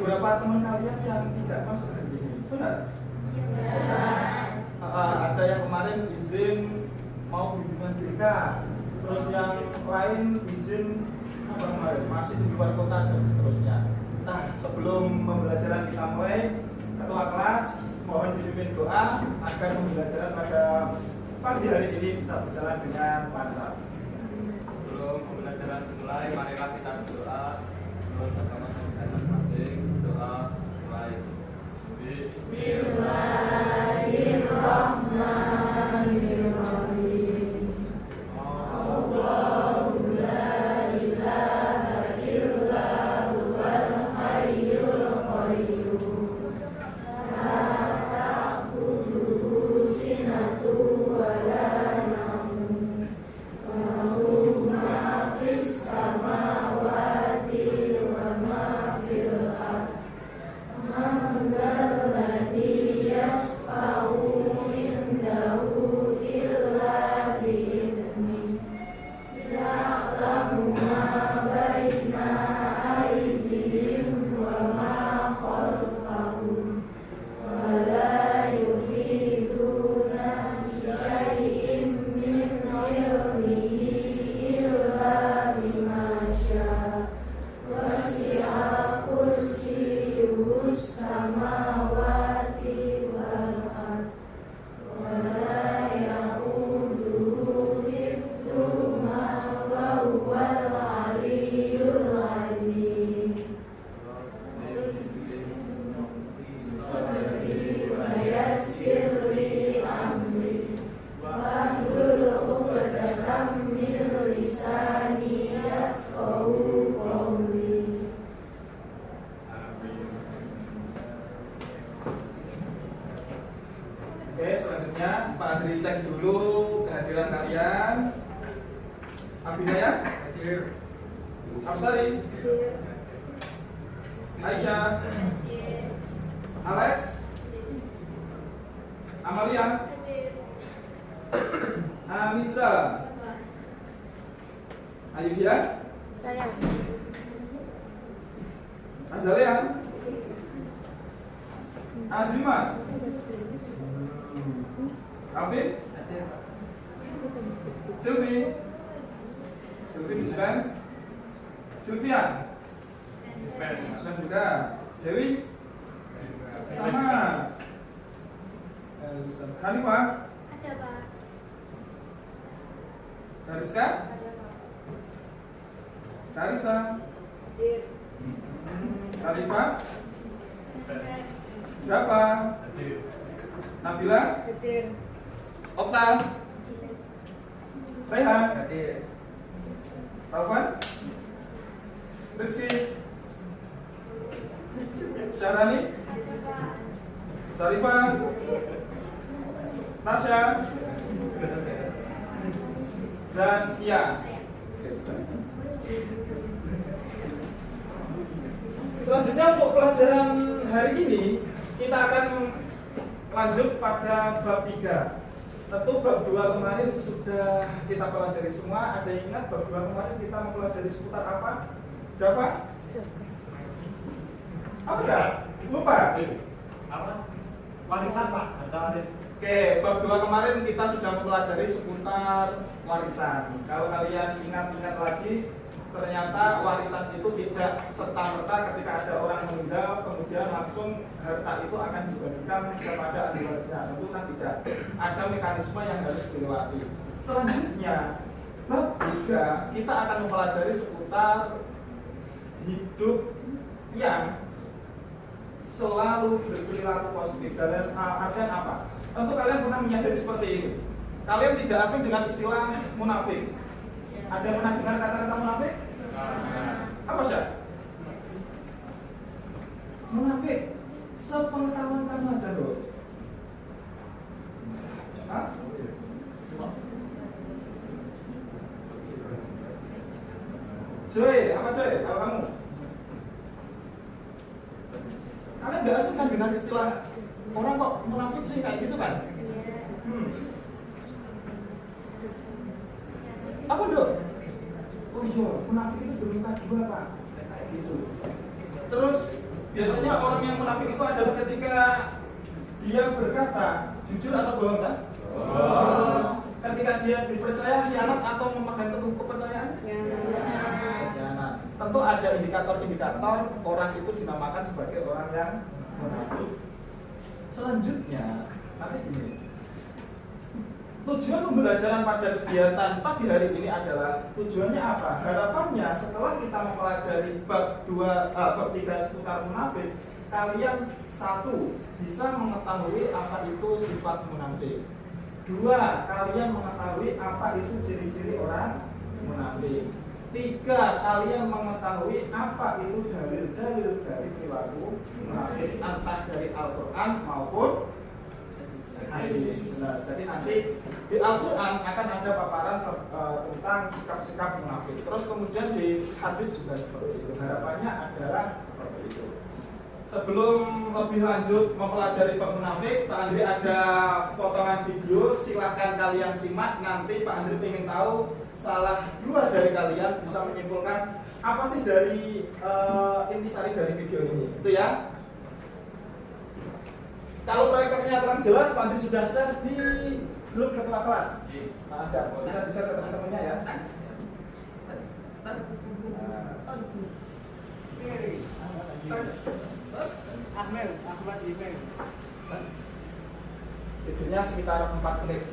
beberapa teman kalian yang tidak masuk hari ini, benar? Ada yang kemarin izin mau hubungan BK, terus yang lain izin apa kemarin masih di luar kota dan seterusnya. Nah, sebelum pembelajaran kita mulai, ketua kelas mohon dipimpin doa agar pembelajaran pada pagi hari ini bisa berjalan dengan lancar. Sebelum pembelajaran dimulai, marilah kita berdoa. Menurut agama kita masing-masing, doa mulai. Bismillahirrahmanirrahim. Allahu la ilaha illa huwal hayyul qayyum. La ta'khudhuhu sinatun wa la nawm. Lahu ma fis samawati wa ma fil ardh. Man dzalladzi yashfa'u indahu illa bi'idhnihi. Ya'lamu ma baina aydihim wa ma khalfahum. Wa la yuhituna bisyai'in min ilmihi illa bima syaa. Wasi'a kursiyyuhus samawati wal ardh. Wa la ya'uduhu hifdhuhuma wa huwal 'aliyyul 'azim. Wa yassir li amri wahlul 'uqdatam min lisani yafqahu qawli. Oke, selanjutnya Pak Andri cek dulu kehadiran kalian. Abinaya hadir. Absari, Aisyah, Alex, Amalia, Anissa, Ayudia, Saya. Azalia, Azima, Alvin, Sylvie, Dispen, Sylvia, Dispen juga, Dewi, sama, Hanifah, Ada, Pak. Kariska, Karisa, Kalifa, Dafa, Nabila, Hadir. Okta, Rehan, Taufan, Rizky, Syahrani, Sarifah, Tasya, Zaskia. Selanjutnya untuk pelajaran hari ini kita akan lanjut pada bab 3. Tentu bab 2 kemarin sudah kita pelajari semua. Ada yang ingat bab 2 kemarin kita mempelajari seputar apa? Dapat? Apa enggak? Lupa? Apa? Warisan, Pak. Ada waris. Oke, bab 2 kemarin kita sudah mempelajari seputar warisan. Kalau kalian ingat-ingat lagi, ternyata warisan itu tidak serta-merta ketika ada orang meninggal kemudian langsung harta itu akan dibagikan kepada ahli warisnya. Tentu kan tidak. Ada mekanisme yang harus dilewati. Selanjutnya, bab 3 kita akan mempelajari seputar hidup yang selalu berperilaku positif. Dan artian apa? Tentu kalian pernah menyadari seperti ini. Kalian tidak asing dengan istilah munafik. Ada yang pernah dengar kata-kata munafik? Apa sih? Munafik. Sepengetahuan kamu aja loh. Hah? Joy, apa Joy? Kalau kamu? Kalian nggak asing kan dengan istilah orang kok munafik sih kayak gitu kan? Apa dong? Oh iya, munafik itu bermuka dua Pak, kayak gitu. Terus Biasanya orang yang munafik itu adalah ketika dia berkata jujur atau bohong kan? Ketika dia dipercaya khianat atau memegang teguh kepercayaan? Khianat. Tentu ada indikator-indikator orang itu dinamakan sebagai orang yang munafik. Selanjutnya, nanti ini tujuan pembelajaran pada kegiatan pagi hari ini adalah tujuannya apa? Harapannya setelah kita mempelajari bab 3 seputar munafik, kalian satu bisa mengetahui apa itu sifat munafik. Dua, kalian mengetahui apa itu ciri-ciri orang munafik. Tiga, kalian mengetahui apa itu dalil-dalil dari perilaku munafik, entah dari Al-Quran maupun hadis. Benar. Jadi nanti di Al-Quran akan ada paparan tentang sikap-sikap munafik. Terus kemudian di hadis juga seperti itu. Harapannya adalah seperti itu. Sebelum lebih lanjut mempelajari bab munafik, Pak Andri ada potongan video. Silahkan kalian simak. Nanti Pak Andri ingin tahu salah dua dari kalian bisa menyimpulkan apa sih dari intisari dari video ini. Itu ya. Kalau proyektornya kurang jelas, Pak Andri sudah share di grup ketua kelas. Nah, ada, bisa di-share ke teman-temannya ya. Ahmad email. Videonya sekitar 4 menit.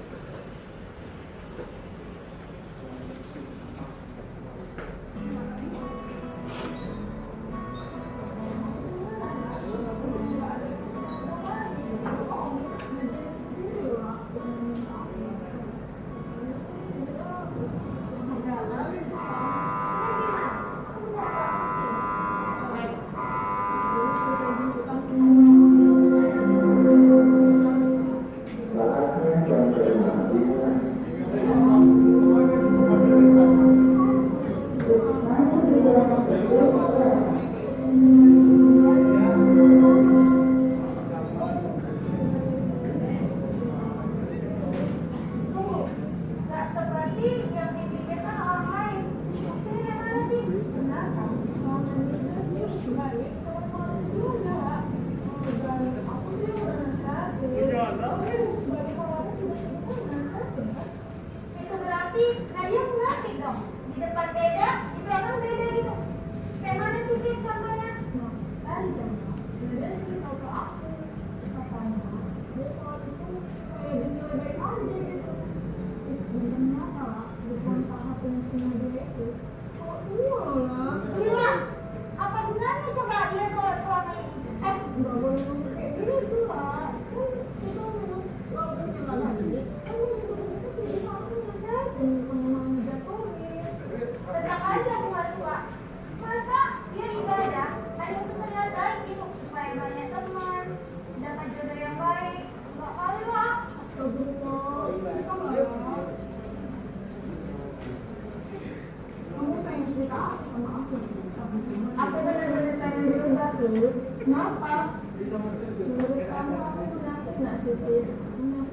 Aku benar-benar pengen berubah tuh. Kenapa? Menurut kamu aku munafik nggak sih?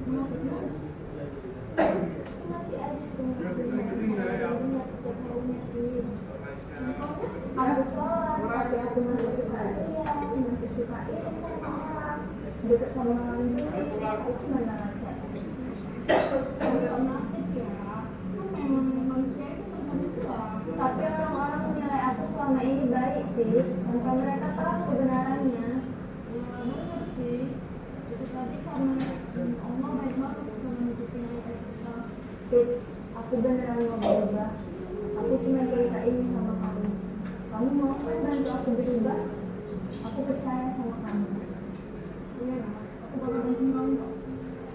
Munafik nggak? Masih ada aku sholat, tapi aku masih suka dia, masih suka ini sama orang, dekat sama orang ini, aku cuma ngerasa. Munafik ya, itu memang manusia itu manusia. Tapi orang-orang menilai aku selama ini baik sih, tanpa mereka tahu kebenarannya. Benar sih. Itu tadi karena Allah baik banget sama hidupnya kita. Aku beneran mau berubah. Aku cuma cerita ini sama kamu. Kamu mau kan bantu aku berubah? Aku percaya sama kamu. Iya, aku bakal bantu kamu kok.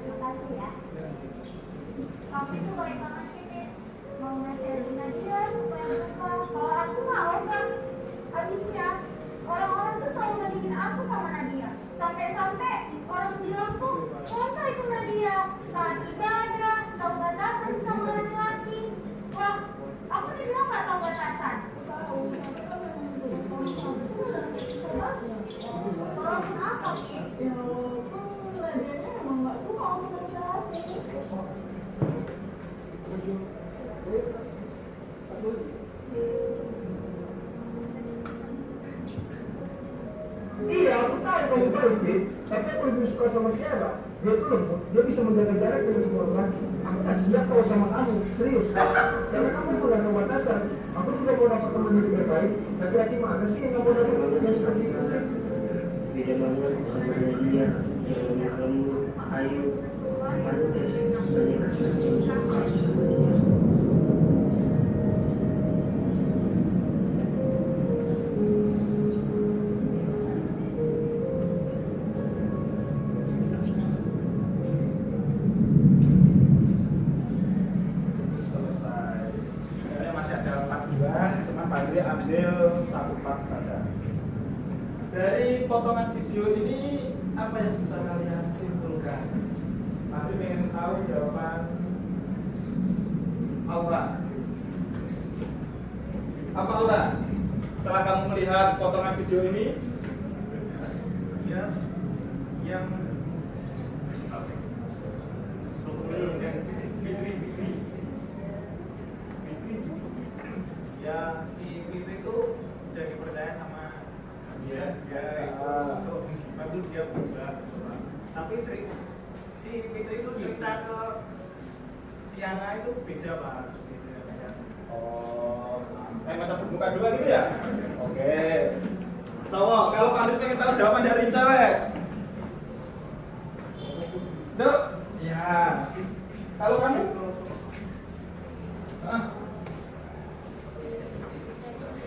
Makasih ya. Kamu itu baik banget sih, Dit. Mau nasihatin Nadia supaya berubah. Kalau aku mau kan, habisnya orang-orang tuh selalu bandingin aku sama Nadia. Sampai-sampai orang bilang tuh, "Kok itu Nadia? Taat ibadah, tahu batasan sama laki-laki." Wah, aku dibilang nggak tahu batasan. Walaupun dia itu lembut, dia bisa menjaga jarak dengan semua orang. Aku tak siap kalau sama kamu, serius. Karena kamu udah ada batasan. Aku juga mau dapat teman yang lebih baik. Laki-laki mana sih yang nggak mau dapat teman yang seperti itu? Beda banget sama dia yang kamu ayo manis Selesai. Sebenarnya masih ada part 2, cuma Pak Andri ambil satu part saja. Dari potongan video ini apa yang bisa kalian simpulkan? Pak Andri pengen tahu jawaban Aura. Apa Aura? Setelah kamu melihat potongan video ini, yang Ya si Fitri itu sudah dipercaya sama dia untuk bantu dia berubah. Tapi si Fitri itu cerita ke Tiana itu beda Pak. oh, kayak masa berbuka dua gitu ya? Oke. Cowok, kalau Pak Andri pengen tahu jawaban dari cewek. Dok, ya. Kalau kamu? Hah?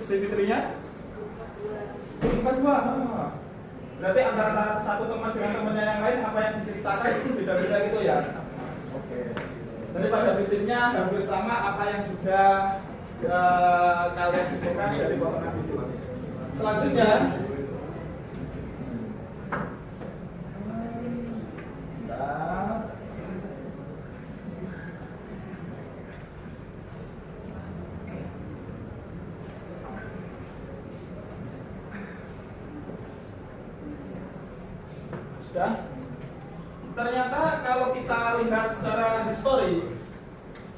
Si Fitrinya? Bukan dua. Berarti antara satu teman dengan temannya yang lain apa yang diceritakan itu beda-beda gitu ya? Oke. Jadi pada prinsipnya hampir sama apa yang sudah kalian simpulkan dari potongan video. Selanjutnya, sudah. Ternyata kalau kita lihat secara histori,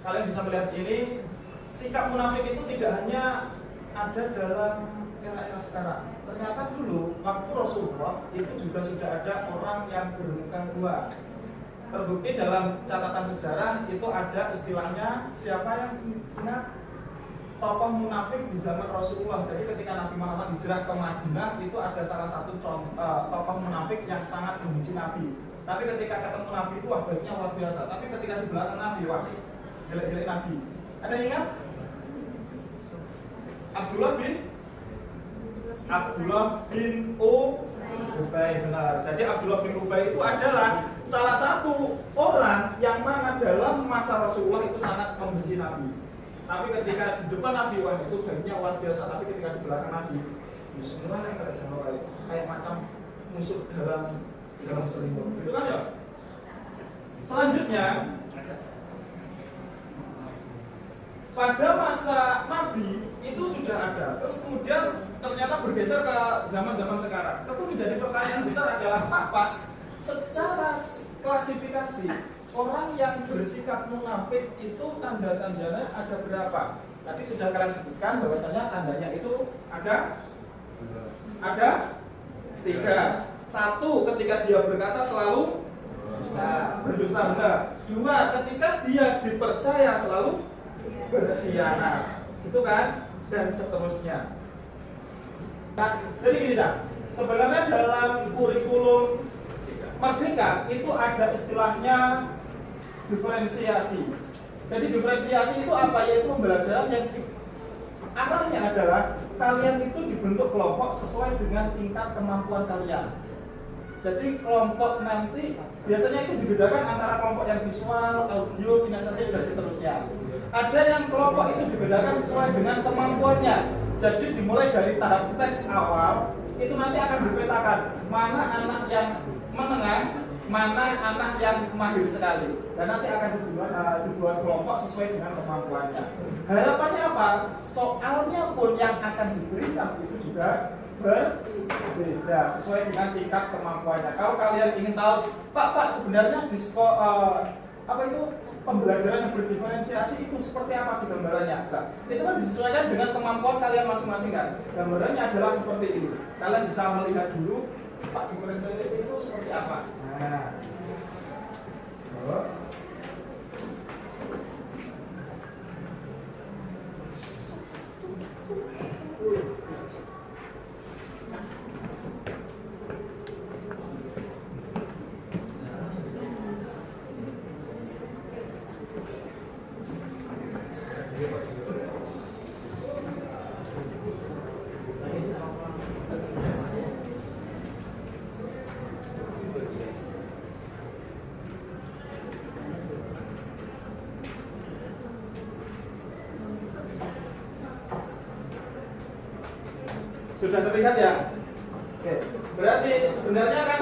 kalian bisa melihat ini, sikap munafik itu tidak hanya ada dalam era-era sekarang. Ternyata dulu waktu Rasulullah itu juga sudah ada orang yang bermuka dua. Terbukti dalam catatan sejarah itu ada istilahnya, siapa yang ingat tokoh munafik di zaman Rasulullah. Jadi ketika Nabi Muhammad hijrah ke Madinah itu ada salah satu tokoh munafik yang sangat membenci Nabi. Tapi ketika ketemu Nabi itu wah baiknya luar biasa. Tapi ketika di belakang Nabi wah jelek-jelek Nabi. Ada yang ingat? Abdullah bin Ubay, benar. Jadi Abdullah bin Ubay itu adalah salah satu orang yang mana dalam masa Rasulullah itu sangat membenci Nabi. Tapi ketika di depan Nabi wah itu baiknya luar biasa. Tapi ketika di belakang Nabi, Bismillah yang tidak sama kali, kayak macam musuh dalam selingkuh. Itu kan ya. Selanjutnya, pada masa Nabi itu sudah ada. Terus kemudian ternyata bergeser ke zaman-zaman sekarang. Tentu menjadi pertanyaan besar adalah apa? Secara klasifikasi orang yang bersikap munafik itu tanda-tandanya ada berapa? Tadi sudah kalian sebutkan bahwasanya tandanya itu ada 3. 1, ketika dia berkata selalu berdosa benar. 2, ketika dia dipercaya selalu berkhianat. Itu kan? Dan seterusnya. Nah, jadi gini Cak, sebenarnya dalam kurikulum Merdeka itu ada istilahnya diferensiasi. Jadi diferensiasi itu apa? Yaitu pembelajaran yang arahnya adalah kalian itu dibentuk kelompok sesuai dengan tingkat kemampuan kalian. Jadi kelompok nanti biasanya itu dibedakan antara kelompok yang visual, audio, kinestetik dan seterusnya. Ada yang kelompok itu dibedakan sesuai dengan kemampuannya. Jadi dimulai dari tahap tes awal itu nanti akan dipetakan mana anak yang menengah, mana anak yang mahir sekali. Dan nanti akan dibuat kelompok sesuai dengan kemampuannya. Harapannya apa? Soalnya pun yang akan diberikan itu juga berbeda sesuai dengan tingkat kemampuannya. Kalau kalian ingin tahu, Pak sebenarnya apa itu pembelajaran yang berdiferensiasi itu seperti apa sih gambarannya? Nah, itu kan disesuaikan dengan kemampuan kalian masing-masing kan. Gambarannya adalah seperti ini. Kalian bisa melihat dulu Pak diferensiasi itu seperti apa. Nah, Sudah terlihat ya? Oke. Berarti sebenarnya kan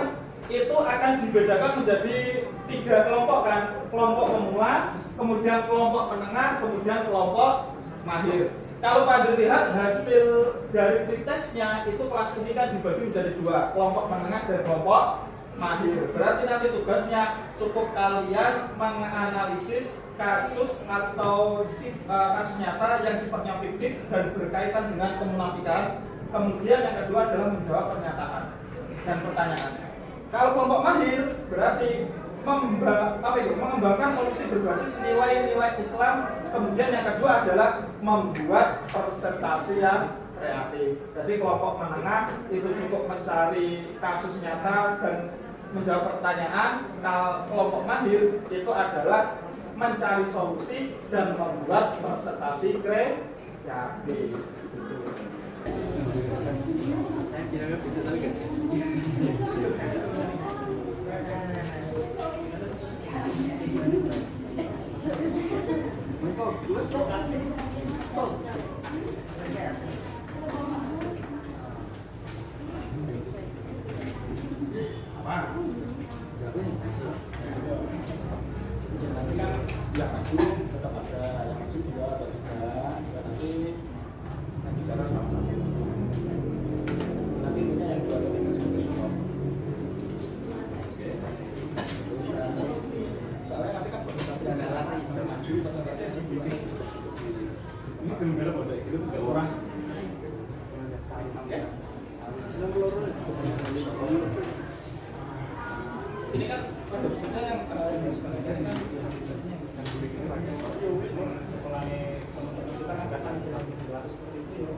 itu akan dibedakan menjadi 3 kelompok kan? Kelompok pemula, kemudian kelompok menengah, kemudian kelompok mahir. Kalau Pak Andri lihat hasil dari pretestnya itu kelas ini kan dibagi menjadi 2, kelompok menengah dan kelompok mahir. Berarti nanti tugasnya cukup kalian menganalisis kasus atau kasus nyata yang sifatnya fiktif dan berkaitan dengan kemunafikan. Kemudian yang kedua adalah menjawab pernyataan dan pertanyaan. Kalau kelompok mahir berarti mengembangkan solusi berbasis nilai-nilai Islam. Kemudian yang kedua adalah membuat presentasi yang kreatif. Jadi kelompok menengah itu cukup mencari kasus nyata dan menjawab pertanyaan. Kalau kelompok mahir itu adalah mencari solusi dan membuat presentasi kreatif. Saya kira bisa tadi kan. Yang maju tetap ada, yang maju juga ada 3, dan nanti yang bicara sama-sama. Nanti intinya yang 2 atau 3 sebagai support. Oke. Soalnya nanti kan presentasi yang maju, presentasi yang sendiri. Ini benar-benar pada itu 3 orang. Oke. Ini kan pada khususnya yang harus kalian cari kan setelah teman-teman kita kan datang kita berlaku seperti itu ya.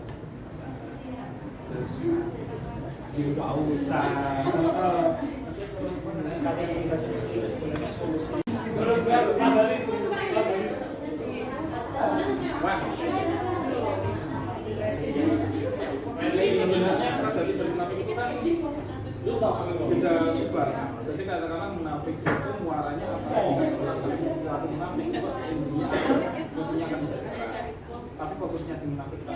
Terus tidak usah terus kalian melihat seperti itu sebenarnya solusi. Sebenarnya terjadi dari munafik itu kan bisa sebar. Jadi katakanlah munafik itu muaranya apa? Satu munafik itu intinya akan bisa dikeras. Tapi fokusnya di munafik. Oke.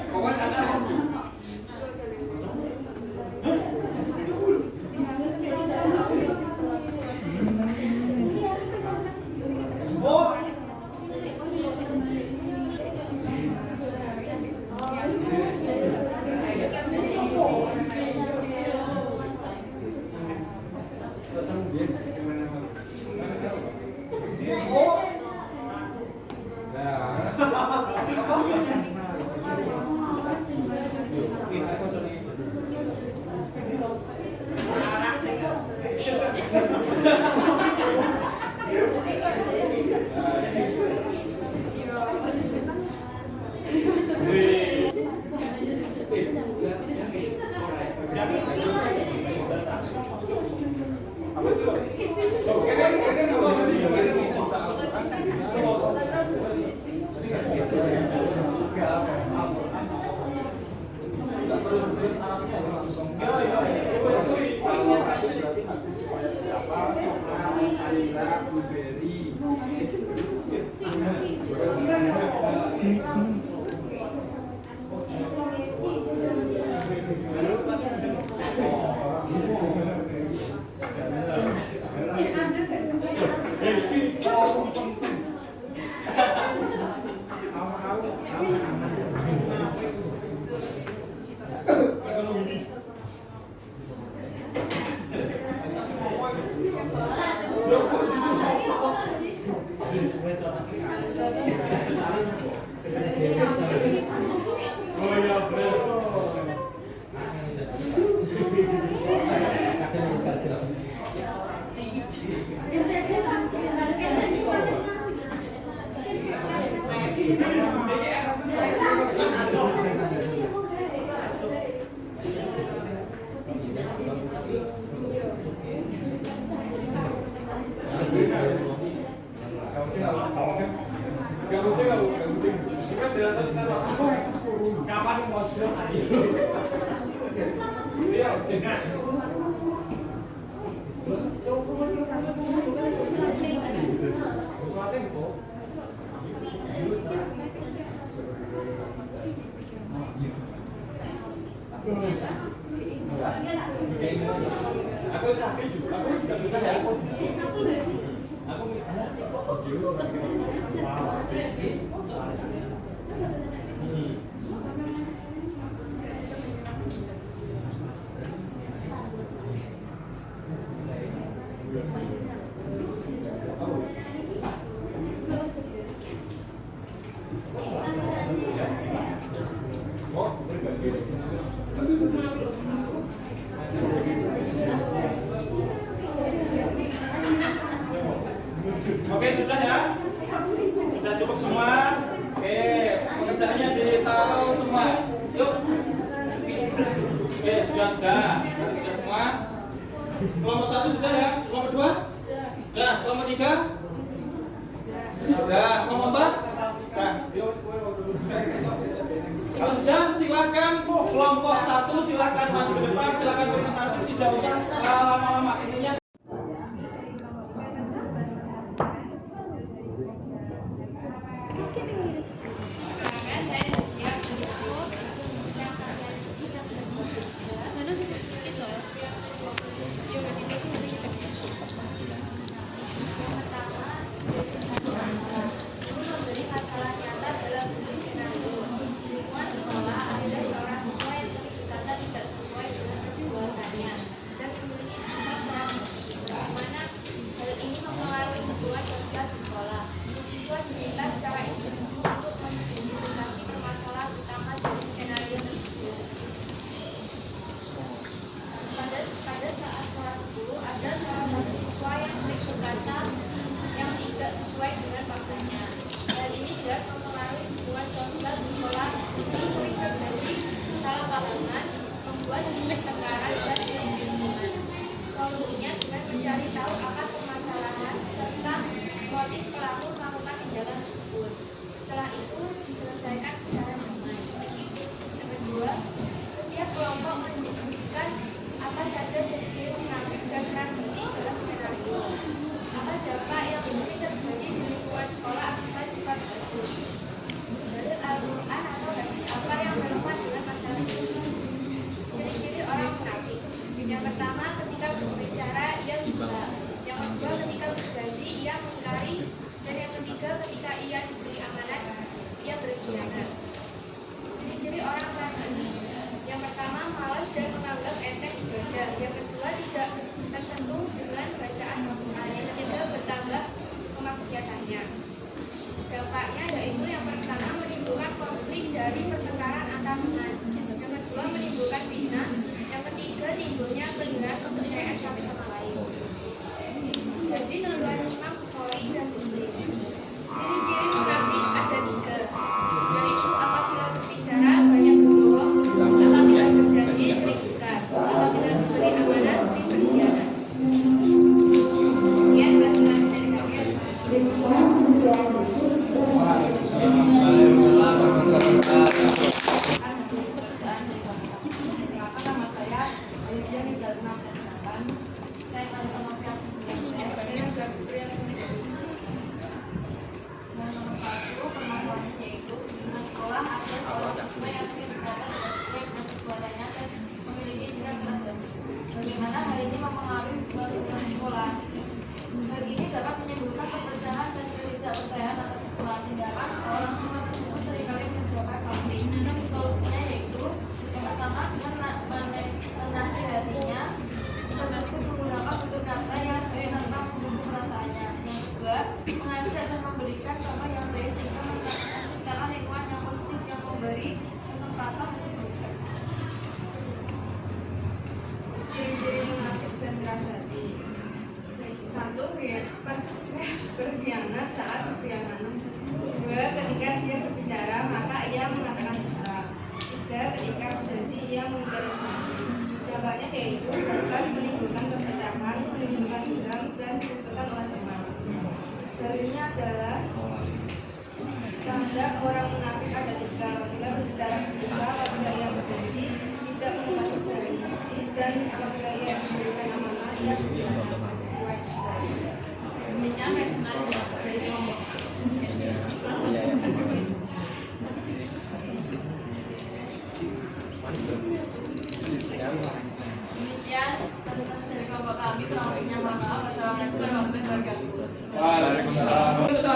Oke, sudah ya? Sudah cukup semua? Oke, pekerjaannya ditaruh semua. Yuk. Oke, sudah semua. Kelompok 1 sudah ya? Kelompok 2? Sudah. Kelompok 3? Sudah. Kelompok 4? Sudah. Yuk. Kalau sudah, silakan kelompok 1 silakan maju ke depan, silakan presentasi, tidak usah lama-lama. Intinya solusinya dengan mencari tahu akar permasalahan serta motif pelaku melakukan tindakan tersebut. Setelah itu diselesaikan secara damai. Yang kedua, setiap kelompok mendiskusikan apa saja ciri-ciri munafik dan transisi dalam skenario. Apa dampak yang mungkin terjadi di lingkungan sekolah akibat sifat tersebut. Dari Al-Quran atau hadis apa yang relevan dengan masalah itu. Ciri-ciri orang munafik. Yang pertama, ketika berbicara ia dusta. Yang kedua, ketika berjanji ia mengingkari. Dan yang ketiga, ketika ia diberi amanat ia berkhianat. Ciri-ciri orang fasik. Yang pertama, malas dan menganggap enteng ibadah. Yang kedua, tidak tersentuh dengan bacaan Al-Quran. Yang ketiga, bertambah kemaksiatannya. Dampaknya yaitu yang pertama menimbulkan konflik dari pertengkaran antar teman. Yang kedua, menimbulkan fitnah. Yang ketiga, timbulnya kehilangan kepercayaan satu sama lain. Jadi sebuah Imam Bukhari dan Muslim. Ciri-ciri munafik ada 3, yaitu apabila berbicara banyak berbohong, apabila berjanji sering ingkar, apabila diberi amanat sering berkhianat. Sekian penjelasan dari kami. Bagaimana hal ini mempengaruhi hubungan sekolah. Hal ini dapat menimbulkan perpecahan dan ketidakpercayaan atas sebuah tindakan seorang siswa tersebut seringkali menyebabkan konflik. Solusinya yaitu yang pertama dengan menasihatinya tersebut menggunakan tutur kata yang baik tanpa membunuh perasaannya. Yang kedua, mengajak dan memberikan contoh yang baik sehingga menciptakan lingkungan yang positif yang memberi kesempatan untuk berubah. Ciri-ciri munafik dan keras hati. 1. Berkhianat saat berkhianat. 2. Ketika dia berbicara maka ia mengatakan dusta. 3. Ketika berjanji ia mengingkari janji. Dampaknya yaitu dapat menimbulkan perpecahan, menimbulkan dendam dan dirugikan oleh teman. Dalilnya adalah tanda orang munafik ada 3. Apabila berbicara dusta, apabila ia berjanji tidak menepati janji, dan apabila ia diberikan amanah ia berkhianat. Demikian presentasi dari kelompok. Demikian presentasi dari kelompok kami. Kurang lebihnya mohon maaf. Wassalamualaikum warahmatullahi wabarakatuh. Waalaikumsalam.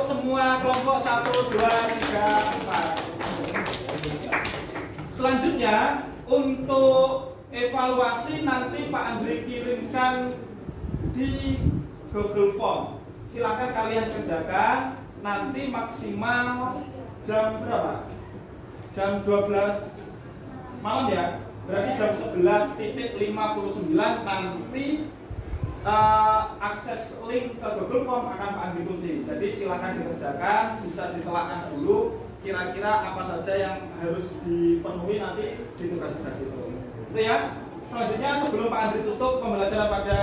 semua kelompok 1, 2, 3, 4. Selanjutnya untuk evaluasi nanti Pak Andri kirimkan di Google Form. Silakan kalian kerjakan nanti maksimal jam berapa? Jam 12 malam ya. Berarti jam 11.59 nanti akses link ke Google Form akan Pak Andri kunci. Jadi silakan dikerjakan, bisa ditelaah dulu kira-kira apa saja yang harus dipenuhi nanti di tugas-tugas itu. Itu ya. Selanjutnya sebelum Pak Andri tutup pembelajaran pada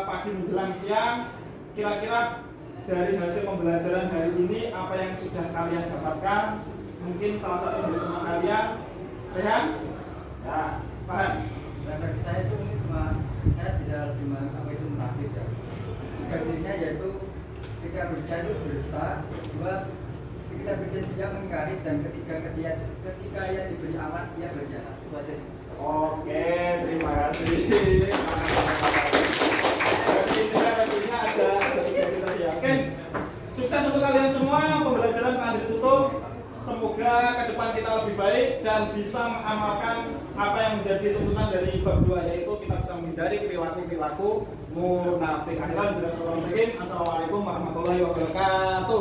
pagi menjelang siang, kira-kira dari hasil pembelajaran hari ini apa yang sudah kalian dapatkan? Mungkin salah satu dari teman kalian, Rehan? Ya, paham? Dan bagi saya itu cuma saya tidak lebih apa itu menafsir ya. Gajinya yaitu ketika berbicara itu berdusta, kedua ketika berbicara tidak mengingkari, dan ketika ia diberi aman ia berkhianat. Itu aja. Oke, terima kasih. Berarti intinya ada tiga itu tadi ya. Oke, sukses untuk kalian semua. Pembelajaran Pak Andri tutup. Semoga ke depan kita lebih baik dan bisa mengamalkan apa yang menjadi tuntunan dari bab 2, yaitu kita bisa menghindari perilaku-perilaku munafik. Akhiran, Assalamualaikum warahmatullahi wabarakatuh.